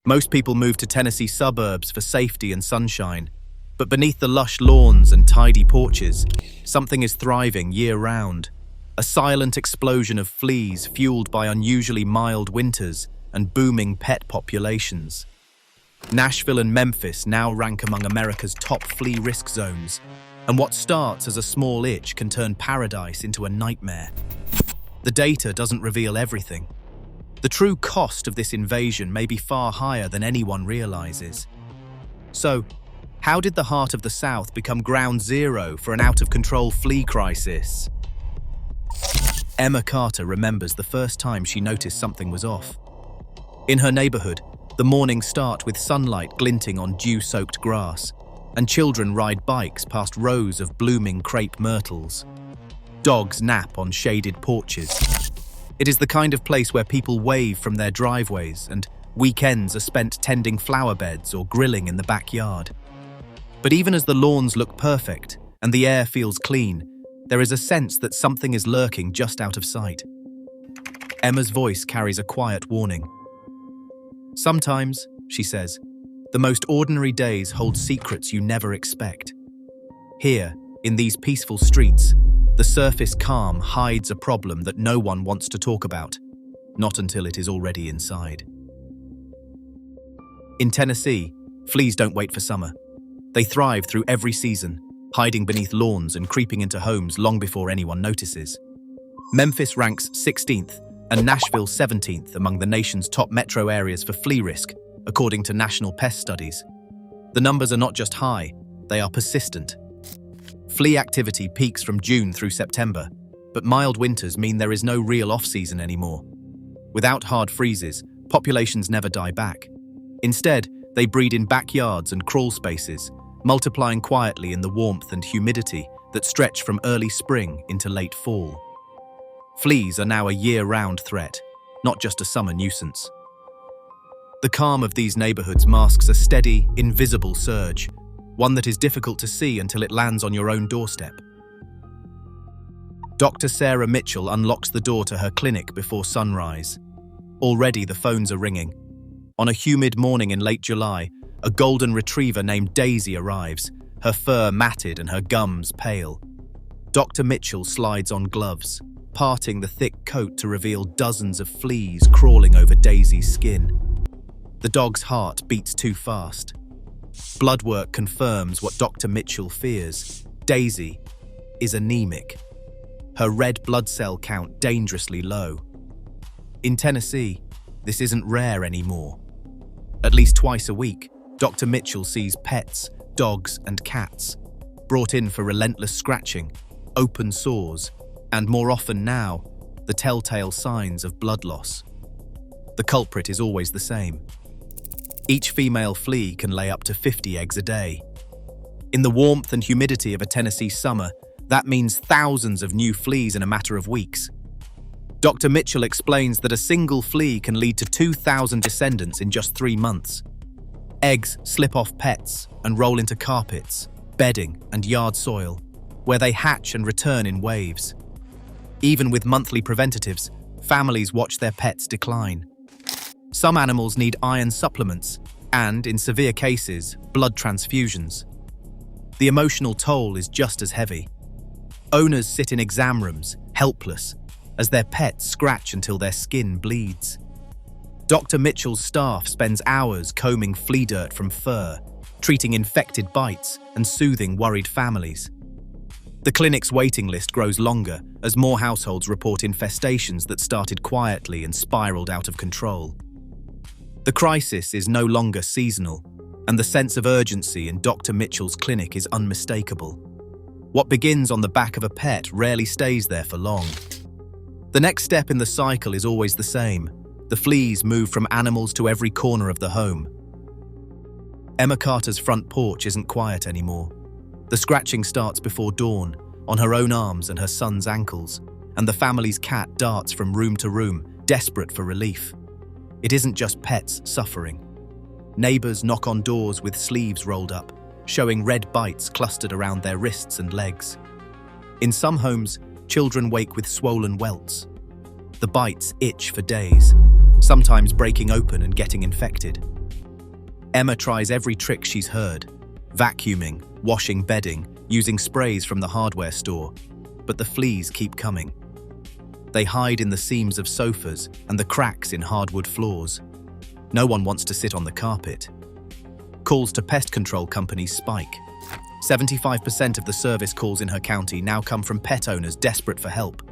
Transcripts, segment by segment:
Most people move to Tennessee suburbs for safety and sunshine, but beneath the lush lawns and tidy porches, something is thriving year-round. A silent explosion of fleas fueled by unusually mild winters and booming pet populations. Nashville and Memphis now rank among America's top flea risk zones, and what starts as a small itch can turn paradise into a nightmare. The data doesn't reveal everything. The true cost of this invasion may be far higher than anyone realizes. So, how did the heart of the South become ground zero for an out-of-control flea crisis? Emma Carter remembers the first time she noticed something was off. In her neighborhood, the mornings start with sunlight glinting on dew-soaked grass, and children ride bikes past rows of blooming crepe myrtles. Dogs nap on shaded porches. It is the kind of place where people wave from their driveways, and weekends are spent tending flower beds or grilling in the backyard. But even as the lawns look perfect and the air feels clean, there is a sense that something is lurking just out of sight. Emma's voice carries a quiet warning. Sometimes, she says, the most ordinary days hold secrets you never expect. Here, in these peaceful streets, the surface calm hides a problem that no one wants to talk about, not until it is already inside. In Tennessee, fleas don't wait for summer. They thrive through every season, hiding beneath lawns and creeping into homes long before anyone notices. Memphis ranks 16th and Nashville 17th among the nation's top metro areas for flea risk, according to national pest studies. The numbers are not just high, they are persistent. Flea activity peaks from June through September, but mild winters mean there is no real off-season anymore. Without hard freezes, populations never die back. Instead, they breed in backyards and crawl spaces, multiplying quietly in the warmth and humidity that stretch from early spring into late fall. Fleas are now a year-round threat, not just a summer nuisance. The calm of these neighborhoods masks a steady, invisible surge, one that is difficult to see until it lands on your own doorstep. Dr. Sarah Mitchell unlocks the door to her clinic before sunrise. Already the phones are ringing. On a humid morning in late July, a golden retriever named Daisy arrives, her fur matted and her gums pale. Dr. Mitchell slides on gloves, parting the thick coat to reveal dozens of fleas crawling over Daisy's skin. The dog's heart beats too fast. Blood work confirms what Dr. Mitchell fears. Daisy is anemic. Her red blood cell count dangerously low. In Tennessee, this isn't rare anymore. At least twice a week, Dr. Mitchell sees pets, dogs and cats, brought in for relentless scratching, open sores, and more often now, the telltale signs of blood loss. The culprit is always the same. Each female flea can lay up to 50 eggs a day. In the warmth and humidity of a Tennessee summer, that means thousands of new fleas in a matter of weeks. Dr. Mitchell explains that a single flea can lead to 2,000 descendants in just 3 months. Eggs slip off pets and roll into carpets, bedding, and yard soil, where they hatch and return in waves. Even with monthly preventatives, families watch their pets decline. Some animals need iron supplements and, in severe cases, blood transfusions. The emotional toll is just as heavy. Owners sit in exam rooms, helpless, as their pets scratch until their skin bleeds. Dr. Mitchell's staff spends hours combing flea dirt from fur, treating infected bites and soothing worried families. The clinic's waiting list grows longer as more households report infestations that started quietly and spiraled out of control. The crisis is no longer seasonal, and the sense of urgency in Dr. Mitchell's clinic is unmistakable. What begins on the back of a pet rarely stays there for long. The next step in the cycle is always the same. The fleas move from animals to every corner of the home. Emma Carter's front porch isn't quiet anymore. The scratching starts before dawn, on her own arms and her son's ankles, and the family's cat darts from room to room, desperate for relief. It isn't just pets suffering. Neighbors knock on doors with sleeves rolled up, showing red bites clustered around their wrists and legs. In some homes, children wake with swollen welts. The bites itch for days, sometimes breaking open and getting infected. Emma tries every trick she's heard: vacuuming, washing bedding, using sprays from the hardware store. But the fleas keep coming. They hide in the seams of sofas and the cracks in hardwood floors. No one wants to sit on the carpet. Calls to pest control companies spike. 75% of the service calls in her county now come from pet owners desperate for help.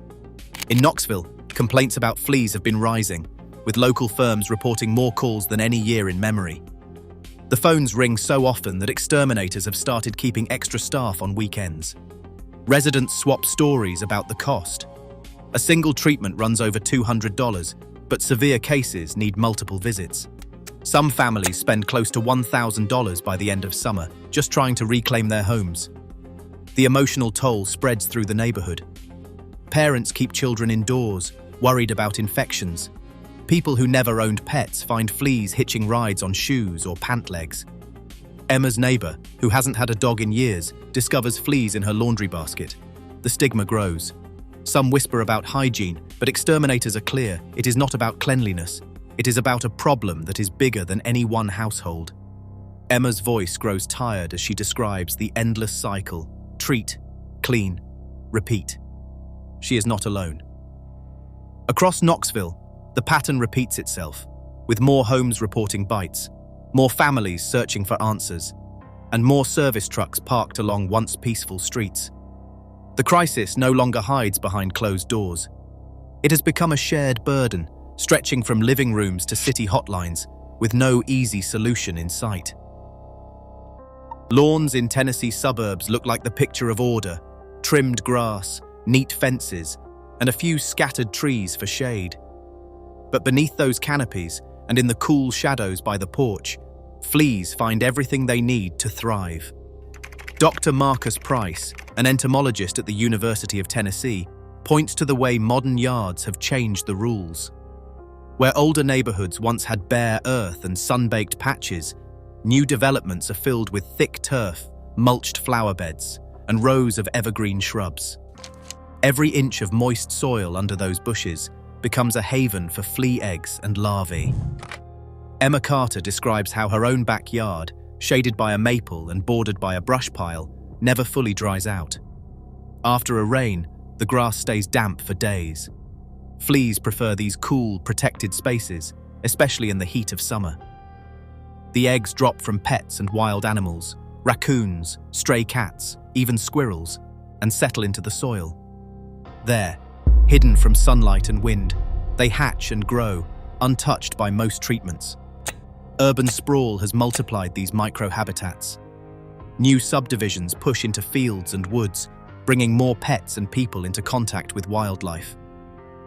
In Knoxville, complaints about fleas have been rising, with local firms reporting more calls than any year in memory. The phones ring so often that exterminators have started keeping extra staff on weekends. Residents swap stories about the cost. A single treatment runs over $200, but severe cases need multiple visits. Some families spend close to $1,000 by the end of summer just trying to reclaim their homes. The emotional toll spreads through the neighborhood. Parents keep children indoors, worried about infections. People who never owned pets find fleas hitching rides on shoes or pant legs. Emma's neighbor, who hasn't had a dog in years, discovers fleas in her laundry basket. The stigma grows. Some whisper about hygiene, but exterminators are clear: it is not about cleanliness. It is about a problem that is bigger than any one household. Emma's voice grows tired as she describes the endless cycle: treat, clean, repeat. She is not alone. Across Knoxville, the pattern repeats itself, with more homes reporting bites, more families searching for answers, and more service trucks parked along once peaceful streets. The crisis no longer hides behind closed doors. It has become a shared burden, stretching from living rooms to city hotlines, with no easy solution in sight. Lawns in Tennessee suburbs look like the picture of order: trimmed grass, neat fences, and a few scattered trees for shade. But beneath those canopies, and in the cool shadows by the porch, fleas find everything they need to thrive. Dr. Marcus Price, an entomologist at the University of Tennessee, points to the way modern yards have changed the rules. Where older neighborhoods once had bare earth and sun-baked patches, new developments are filled with thick turf, mulched flower beds, and rows of evergreen shrubs. Every inch of moist soil under those bushes becomes a haven for flea eggs and larvae. Emma Carter describes how her own backyard, shaded by a maple and bordered by a brush pile, never fully dries out. After a rain, the grass stays damp for days. Fleas prefer these cool, protected spaces, especially in the heat of summer. The eggs drop from pets and wild animals, raccoons, stray cats, even squirrels, and settle into the soil. There, hidden from sunlight and wind, they hatch and grow, untouched by most treatments. Urban sprawl has multiplied these microhabitats. New subdivisions push into fields and woods, bringing more pets and people into contact with wildlife.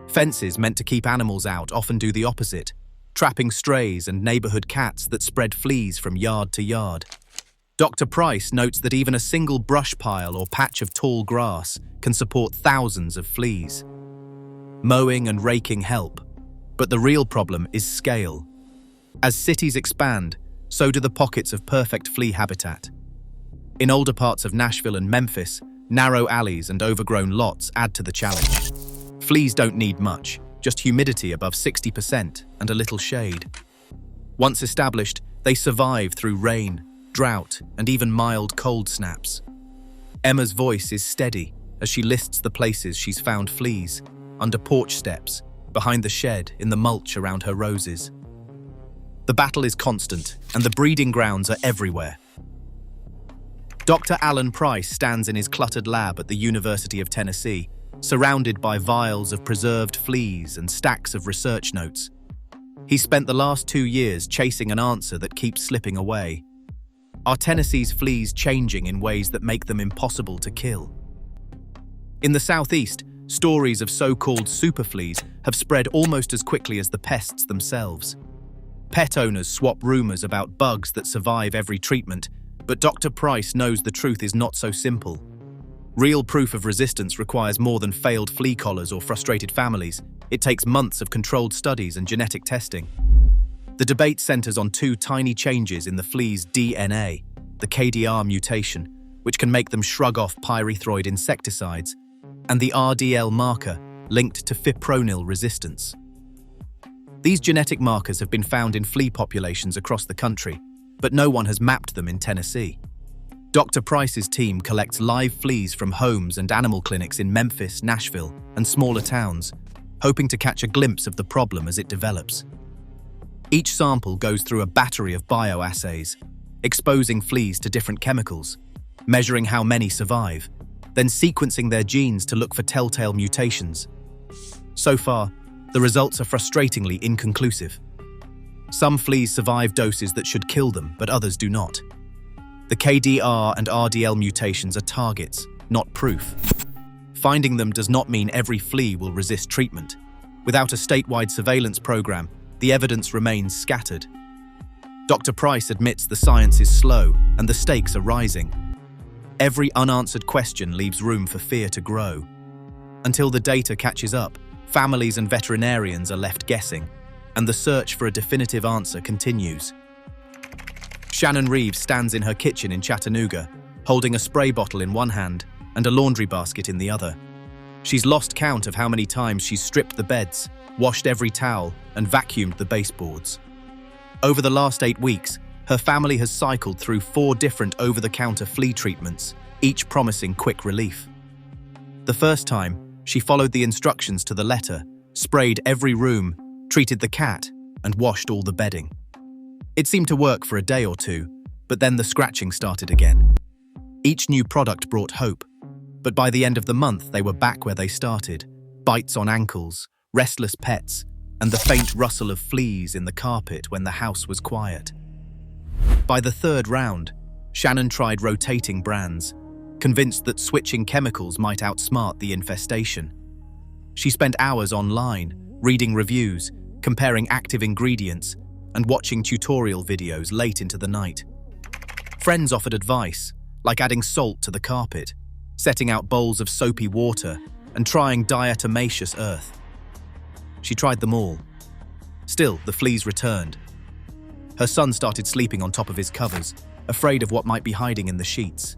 Fences meant to keep animals out often do the opposite, trapping strays and neighborhood cats that spread fleas from yard to yard. Dr. Price notes that even a single brush pile or patch of tall grass can support thousands of fleas. Mowing and raking help, but the real problem is scale. As cities expand, so do the pockets of perfect flea habitat. In older parts of Nashville and Memphis, narrow alleys and overgrown lots add to the challenge. Fleas don't need much, just humidity above 60% and a little shade. Once established, they survive through rain, drought, and even mild cold snaps. Emma's voice is steady as she lists the places she's found fleas: under porch steps, behind the shed, in the mulch around her roses. The battle is constant, and the breeding grounds are everywhere. Dr. Alan Price stands in his cluttered lab at the University of Tennessee, surrounded by vials of preserved fleas and stacks of research notes. He spent the last 2 years chasing an answer that keeps slipping away. Are Tennessee's fleas changing in ways that make them impossible to kill? In the southeast, stories of so-called superfleas have spread almost as quickly as the pests themselves. Pet owners swap rumors about bugs that survive every treatment, but Dr. Price knows the truth is not so simple. Real proof of resistance requires more than failed flea collars or frustrated families. It takes months of controlled studies and genetic testing. The debate centers on 2 tiny changes in the flea's DNA, the KDR mutation, which can make them shrug off pyrethroid insecticides, and the RDL marker, linked to fipronil resistance. These genetic markers have been found in flea populations across the country, but no one has mapped them in Tennessee. Dr. Price's team collects live fleas from homes and animal clinics in Memphis, Nashville, and smaller towns, hoping to catch a glimpse of the problem as it develops. Each sample goes through a battery of bioassays, exposing fleas to different chemicals, measuring how many survive, then sequencing their genes to look for telltale mutations. So far, the results are frustratingly inconclusive. Some fleas survive doses that should kill them, but others do not. The KDR and RDL mutations are targets, not proof. Finding them does not mean every flea will resist treatment. Without a statewide surveillance program, the evidence remains scattered. Dr. Price admits the science is slow and the stakes are rising. Every unanswered question leaves room for fear to grow. Until the data catches up, families and veterinarians are left guessing, and the search for a definitive answer continues. Shannon Reeves stands in her kitchen in Chattanooga, holding a spray bottle in one hand and a laundry basket in the other. She's lost count of how many times she's stripped the beds, washed every towel, and vacuumed the baseboards. Over the last 8 weeks, her family has cycled through 4 different over-the-counter flea treatments, each promising quick relief. The first time, she followed the instructions to the letter, sprayed every room, treated the cat, and washed all the bedding. It seemed to work for a day or two, but then the scratching started again. Each new product brought hope, but by the end of the month they were back where they started, bites on ankles, restless pets, and the faint rustle of fleas in the carpet when the house was quiet. By the 3rd round, Shannon tried rotating brands, convinced that switching chemicals might outsmart the infestation. She spent hours online, reading reviews, comparing active ingredients, and watching tutorial videos late into the night. Friends offered advice, like adding salt to the carpet, setting out bowls of soapy water, and trying diatomaceous earth. She tried them all. Still, the fleas returned. Her son started sleeping on top of his covers, afraid of what might be hiding in the sheets.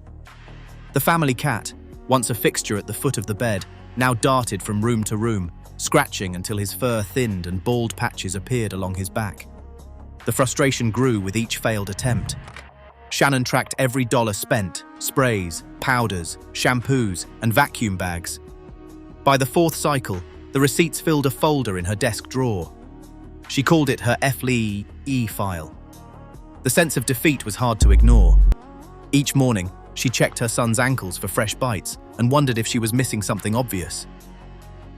The family cat, once a fixture at the foot of the bed, now darted from room to room, scratching until his fur thinned and bald patches appeared along his back. The frustration grew with each failed attempt. Shannon tracked every dollar spent, sprays, powders, shampoos, and vacuum bags. By the 4th cycle, the receipts filled a folder in her desk drawer. She called it her Flea file. The sense of defeat was hard to ignore. Each morning, she checked her son's ankles for fresh bites and wondered if she was missing something obvious.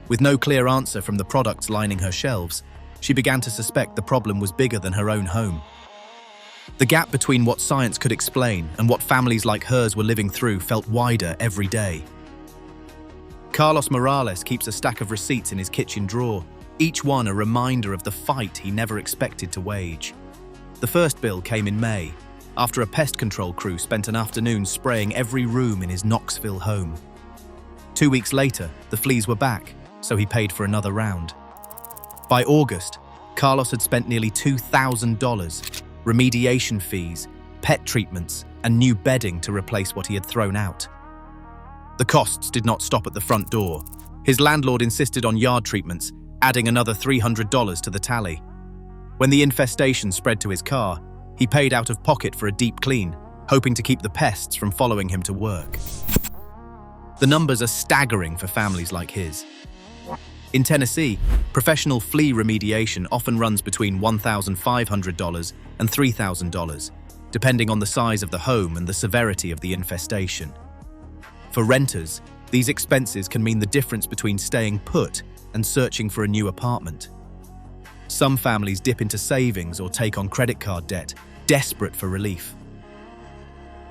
With no clear answer from the products lining her shelves, she began to suspect the problem was bigger than her own home. The gap between what science could explain and what families like hers were living through felt wider every day. Carlos Morales keeps a stack of receipts in his kitchen drawer, each one a reminder of the fight he never expected to wage. The first bill came in May, after a pest control crew spent an afternoon spraying every room in his Knoxville home. 2 weeks later, the fleas were back, so he paid for another round. By August, Carlos had spent nearly $2,000, remediation fees, pet treatments, and new bedding to replace what he had thrown out. The costs did not stop at the front door. His landlord insisted on yard treatments, adding another $300 to the tally. When the infestation spread to his car, he paid out of pocket for a deep clean, hoping to keep the pests from following him to work. The numbers are staggering for families like his. In Tennessee, professional flea remediation often runs between $1,500 and $3,000, depending on the size of the home and the severity of the infestation. For renters, these expenses can mean the difference between staying put and searching for a new apartment. Some families dip into savings or take on credit card debt, desperate for relief.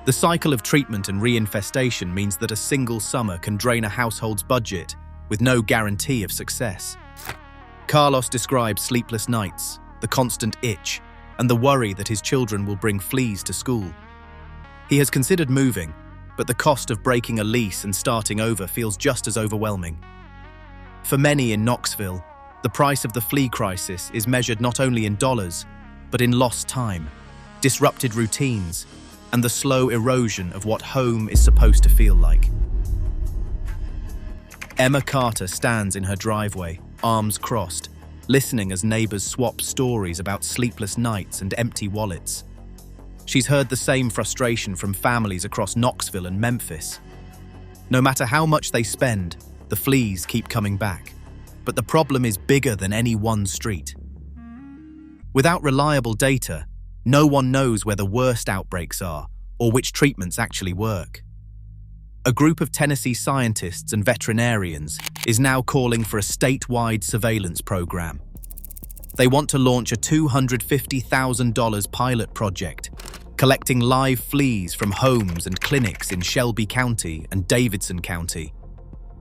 The cycle of treatment and reinfestation means that a single summer can drain a household's budget with no guarantee of success. Carlos describes sleepless nights, the constant itch, and the worry that his children will bring fleas to school. He has considered moving, but the cost of breaking a lease and starting over feels just as overwhelming. For many in Knoxville, the price of the flea crisis is measured not only in dollars, but in lost time, disrupted routines, and the slow erosion of what home is supposed to feel like. Emma Carter stands in her driveway, arms crossed, listening as neighbors swap stories about sleepless nights and empty wallets. She's heard the same frustration from families across Knoxville and Memphis. No matter how much they spend, the fleas keep coming back. But the problem is bigger than any one street. Without reliable data, no one knows where the worst outbreaks are or which treatments actually work. A group of Tennessee scientists and veterinarians is now calling for a statewide surveillance program. They want to launch a $250,000 pilot project, collecting live fleas from homes and clinics in Shelby County and Davidson County,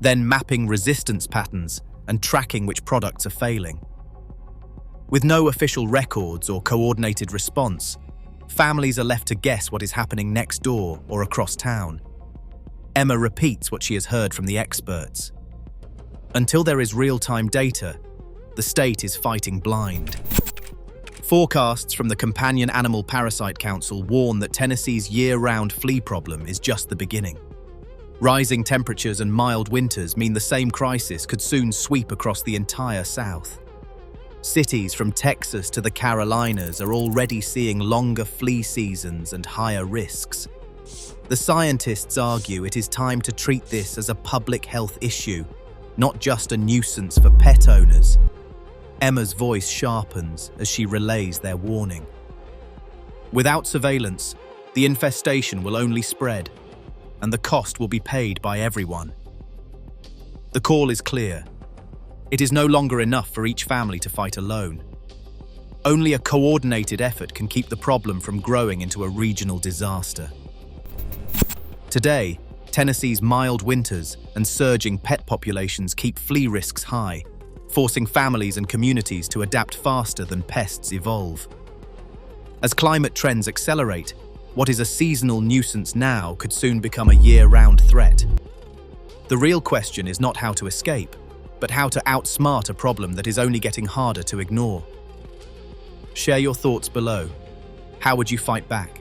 then mapping resistance patterns and tracking which products are failing. With no official records or coordinated response, families are left to guess what is happening next door or across town. Emma repeats what she has heard from the experts. Until there is real-time data, the state is fighting blind. Forecasts from the Companion Animal Parasite Council warn that Tennessee's year-round flea problem is just the beginning. Rising temperatures and mild winters mean the same crisis could soon sweep across the entire South. Cities from Texas to the Carolinas are already seeing longer flea seasons and higher risks. The scientists argue it is time to treat this as a public health issue, not just a nuisance for pet owners. Emma's voice sharpens as she relays their warning. Without surveillance, the infestation will only spread, and the cost will be paid by everyone. The call is clear. It is no longer enough for each family to fight alone. Only a coordinated effort can keep the problem from growing into a regional disaster. Today, Tennessee's mild winters and surging pet populations keep flea risks high, forcing families and communities to adapt faster than pests evolve. As climate trends accelerate, what is a seasonal nuisance now could soon become a year-round threat. The real question is not how to escape, but how to outsmart a problem that is only getting harder to ignore. Share your thoughts below. How would you fight back?